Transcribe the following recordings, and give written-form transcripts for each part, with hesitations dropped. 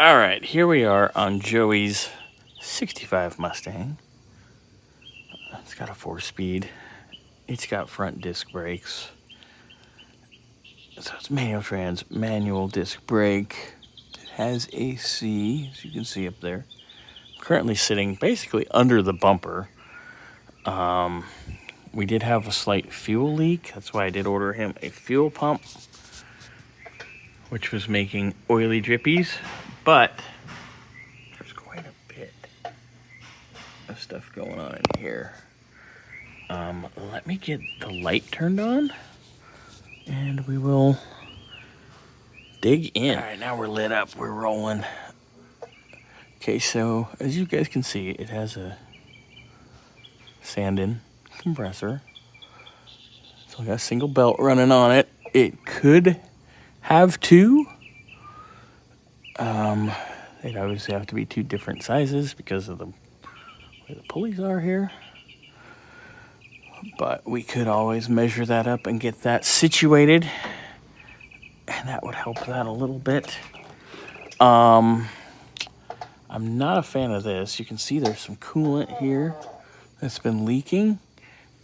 All right, here we are on Joey's 65 Mustang. It's got a 4-speed. It's got front disc brakes. So it's manual trans, manual disc brake. It has AC, as you can see up there. Currently sitting basically under the bumper. We did have a slight fuel leak. That's why I did order him a fuel pump, which was making oily drippies. But there's quite a bit of stuff going on in here. Let me get the light turned on, and we will dig in. All right, now we're lit up. We're rolling. Okay, so as you guys can see, it has a sand-in compressor. It's only got a single belt running on it. It could have two. They'd obviously have to be two different sizes because of the way the pulleys are here. But we could always measure that up and get that situated, and that would help that a little bit. I'm not a fan of this. You can see there's some coolant here that's been leaking,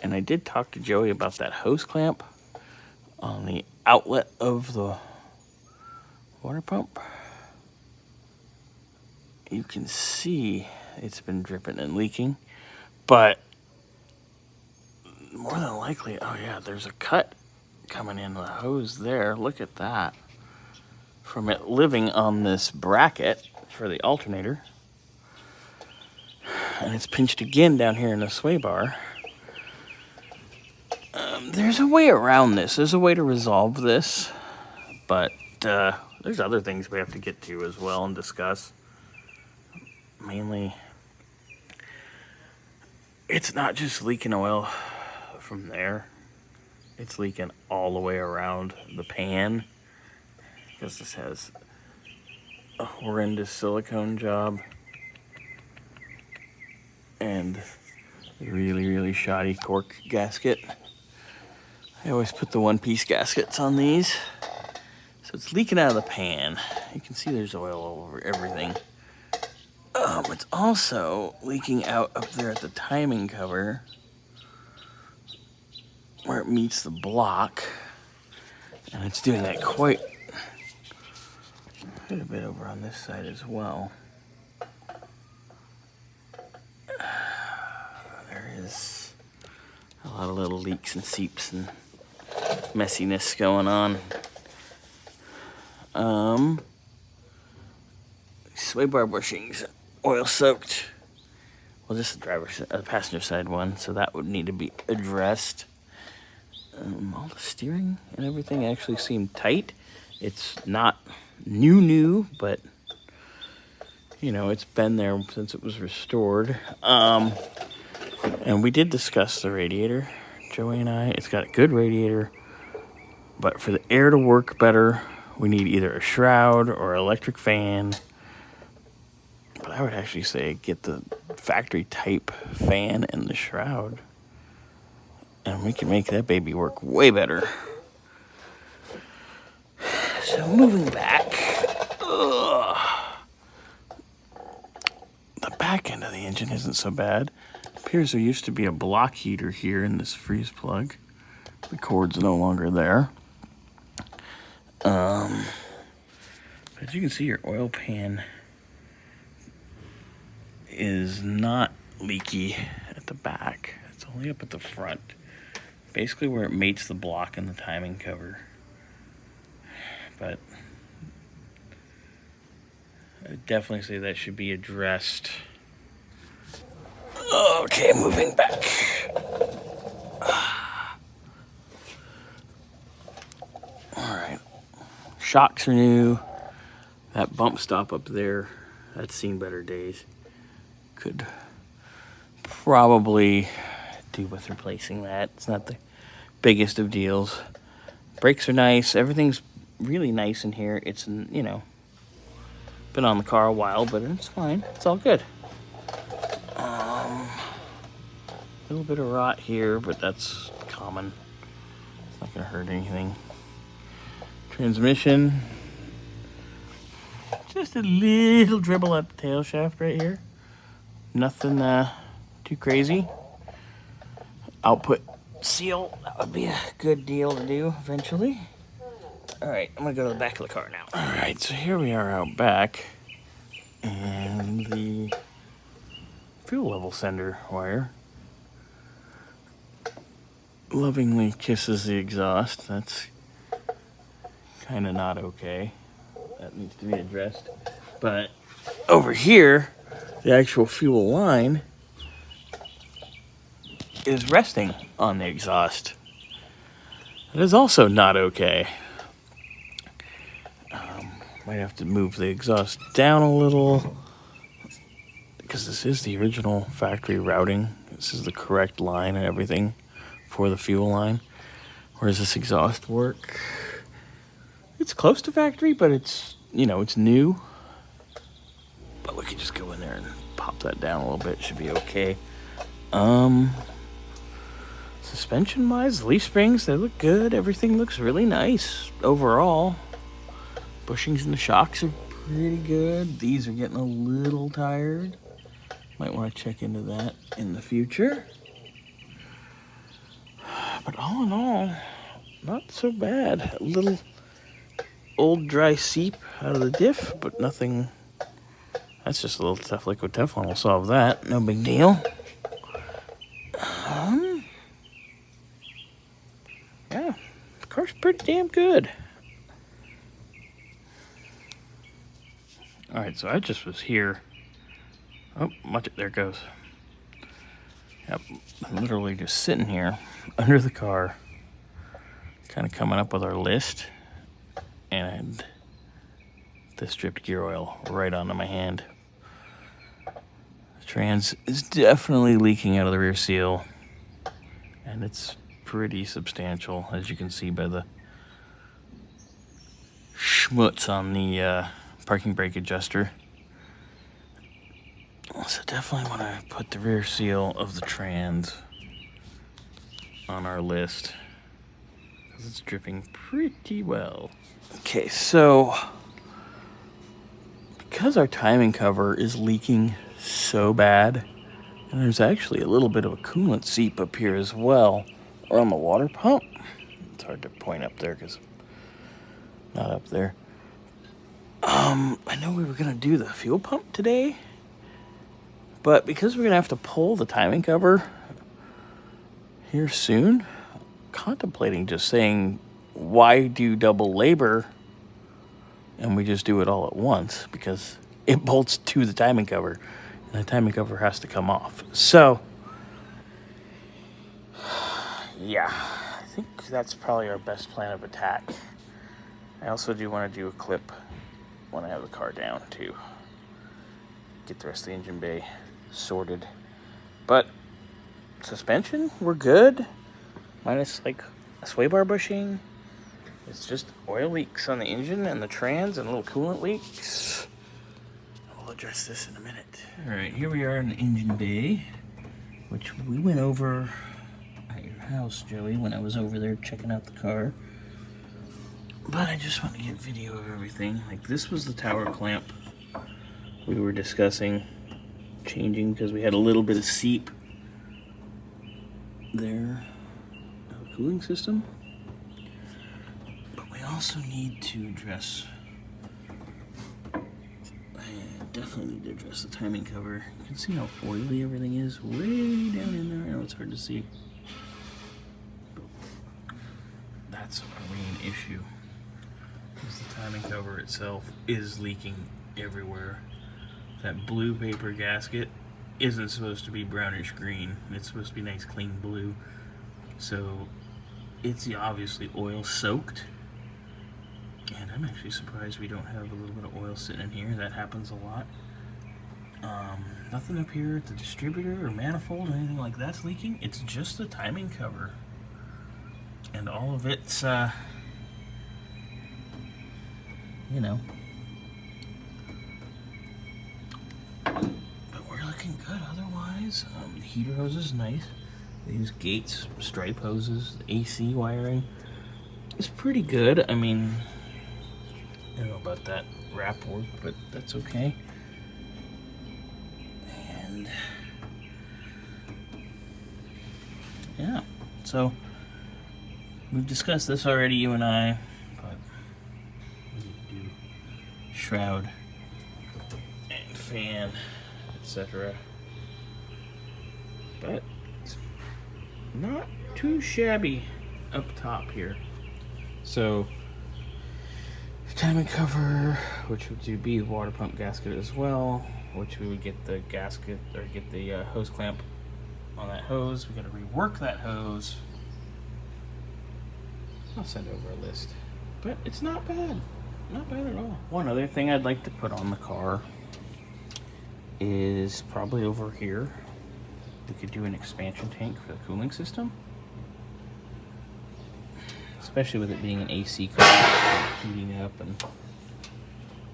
and I did talk to Joey about that hose clamp on the outlet of the water pump. You can see it's been dripping and leaking, but more than likely, oh yeah, there's a cut coming in the hose there. Look at that. From it living on this bracket for the alternator. And it's pinched again down here in the sway bar. There's a way around this. There's a way to resolve this. But there's other things we have to get to as well and discuss. Mainly, it's not just leaking oil from there. It's leaking all the way around the pan, because this has a horrendous silicone job and a really shoddy cork gasket. I always put the one-piece gaskets on these. So it's leaking out of the pan. You can see there's oil all over everything. It's also leaking out up there at the timing cover where it meets the block, and it's doing that quite a bit over on this side as well. There is a lot of little leaks and seeps and messiness going on. Sway bar bushings, oil soaked. Well, this is the passenger side one, so that would need to be addressed. All the steering and everything actually seem tight. It's not new, but you know, it's been there since it was restored. And we did discuss the radiator, Joey and I. It's got a good radiator, but for the air to work better, we need either a shroud or electric fan. But I would actually say get the factory type fan and the shroud, and we can make that baby work way better. So moving back, the back end of the engine isn't so bad. It appears there used to be a block heater here in this freeze plug. The cord's no longer there. But as you can see, your oil pan is not leaky at the back. It's only up at the front, basically where it mates the block and the timing cover. But I would definitely say that should be addressed. Okay, moving back. Alright, shocks are new. That bump stop up there, that's seen better days. Could probably do with replacing that. It's not the biggest of deals. Brakes are nice. Everything's really nice in here. It's, you know, been on the car a while, but it's fine. It's all good. A little bit of rot here, but that's common. It's not gonna hurt anything. Transmission, Just a little dribble at the tail shaft right here. Nothing too crazy. Output seal, that would be a good deal to do eventually. All right, I'm gonna go to the back of the car now. All right, so here we are out back, and the fuel level sender wire lovingly kisses the exhaust. That's kind of not okay. That needs to be addressed. But over here, the actual fuel line is resting on the exhaust. That is also not okay. Might have to move the exhaust down a little because this is the original factory routing. This is the correct line and everything for the fuel line. Where does this exhaust work? It's close to factory, but it's, you know, it's new. But we can just go in there and pop that down a little bit. Should be okay. Suspension wise, leaf springs, they look good. Everything looks really nice overall. Bushings and the shocks are pretty good. These are getting a little tired. Might want to check into that in the future. But all in all, not so bad. A little old dry seep out of the diff, but nothing. That's just a little tough liquid Teflon will solve that. No big deal. Yeah, the car's pretty damn good. All right, so I just was here. Oh, watch it, there it goes. Yep, I'm literally just sitting here under the car, kind of coming up with our list, and this dripped gear oil right onto my hand. The trans is definitely leaking out of the rear seal, and it's pretty substantial, as you can see by the schmutz on the parking brake adjuster. So definitely want to put the rear seal of the trans on our list because it's dripping pretty well. Okay, so because our timing cover is leaking so bad, and there's actually a little bit of a coolant seep up here as well, or on the water pump. It's hard to point up there because not up there. I know we were gonna do the fuel pump today, but because we're gonna have to pull the timing cover here soon, I'm contemplating just saying, why do double labor and we just do it all at once, because it bolts to the timing cover and the timing cover has to come off. So yeah, I think that's probably our best plan of attack. I also do want to do a clip when I have the car down to get the rest of the engine bay sorted. But suspension, we're good. Minus like a sway bar bushing. It's just oil leaks on the engine and the trans and little coolant leaks. I'll address this in a minute. Alright, here we are in the engine bay, which we went over at your house, Joey, when I was over there checking out the car. But I just want to get video of everything. Like, this was the tower clamp we were discussing changing because we had a little bit of seep there of the cooling system. But we also need to address, I definitely need to address the timing cover. You can see how oily everything is way down in there. I know it's hard to see. But that's our main issue. The timing cover itself is leaking everywhere. That blue paper gasket isn't supposed to be brownish green. It's supposed to be nice clean blue. So it's obviously oil soaked. And I'm actually surprised we don't have a little bit of oil sitting in here. That happens a lot. Nothing up here at the distributor or manifold or anything like that's leaking. It's just the timing cover. And all of it's you know. But we're looking good otherwise. The heater hose is nice. These Gates stripe hoses, AC wiring is pretty good. I mean, I don't know about that wrap work, but that's okay. And yeah, so we've discussed this already, you and I, but we need to do shroud and fan, etc. But it's not too shabby up top here. So timing cover, which would be the water pump gasket as well, which we would get the gasket or get the hose clamp on that hose. We got to rework that hose. I'll send over a list, but it's not bad, not bad at all. One other thing I'd like to put on the car is probably over here. We could do an expansion tank for the cooling system, especially with it being an AC car, heating up and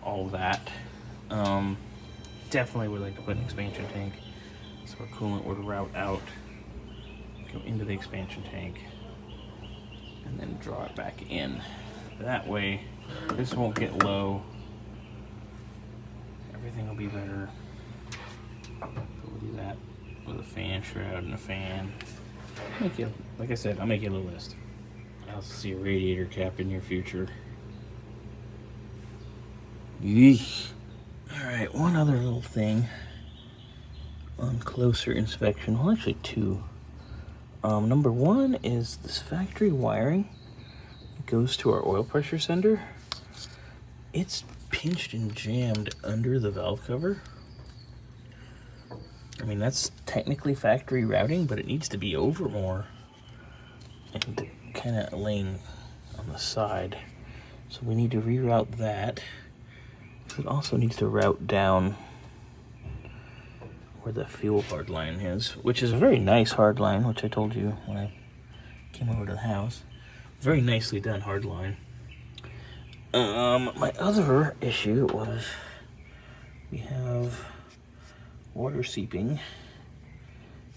all that. Definitely would like to put an expansion tank so our coolant would route out, go into the expansion tank, and then draw it back in. That way, this won't get low. Everything will be better. We'll do that with a fan shroud and a fan. Make you, like I said, I'll make you a little list. I'll see a radiator cap in your future. Yeesh. Alright, one other little thing on closer inspection. Well, actually two. Number one is this factory wiring. It goes to our oil pressure sender. It's pinched and jammed under the valve cover. I mean, that's technically factory routing, but it needs to be over more and kind of laying on the side. So we need to reroute that. It also needs to route down where the fuel hard line is, which is a very nice hard line, which I told you when I came over to the house. Very nicely done hard line. My other issue was we have water seeping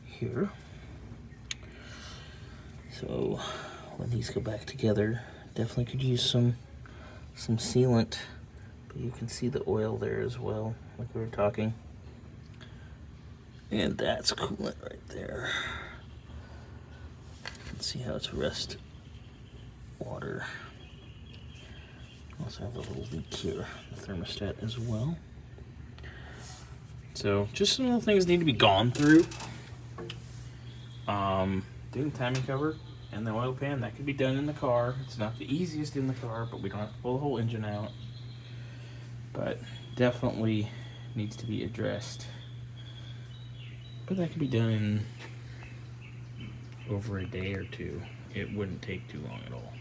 here. So when these go back together, definitely could use some sealant. But you can see the oil there as well, like we were talking. And that's coolant right there. You can see how it's rest water. Also have a little leak here, the thermostat as well. So just some little things need to be gone through. Doing the timing cover and the oil pan, that could be done in the car. It's not the easiest in the car, but we don't have to pull the whole engine out. But definitely needs to be addressed. But that could be done in over a day or two. It wouldn't take too long at all.